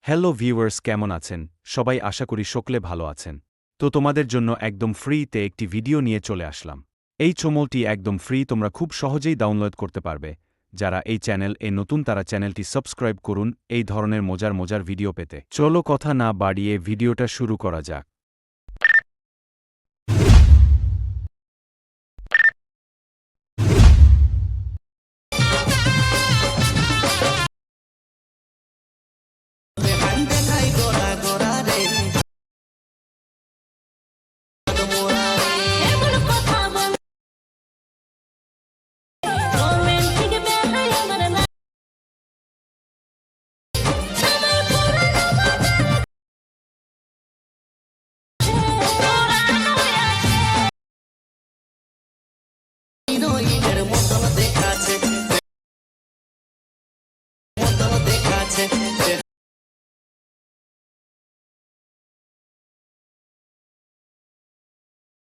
Hello viewers, কেমন আছেন? সবাই আশা করি সকলে ভালো আছেন। তো তোমাদের জন্য একদম ফ্রিতে একটি ভিডিও নিয়ে চলে আসলাম। এই চমলটি একদম ফ্রি, তোমরা খুব সহজেই ডাউনলোড করতে পারবে। যারা এই চ্যানেল নতুন তারা চ্যানেলটি সাবস্ক্রাইব করুন এই ধরনের মজার ভিডিও পেতে। চলো কথা না বাড়িয়ে ভিডিওটা শুরু করা যাক।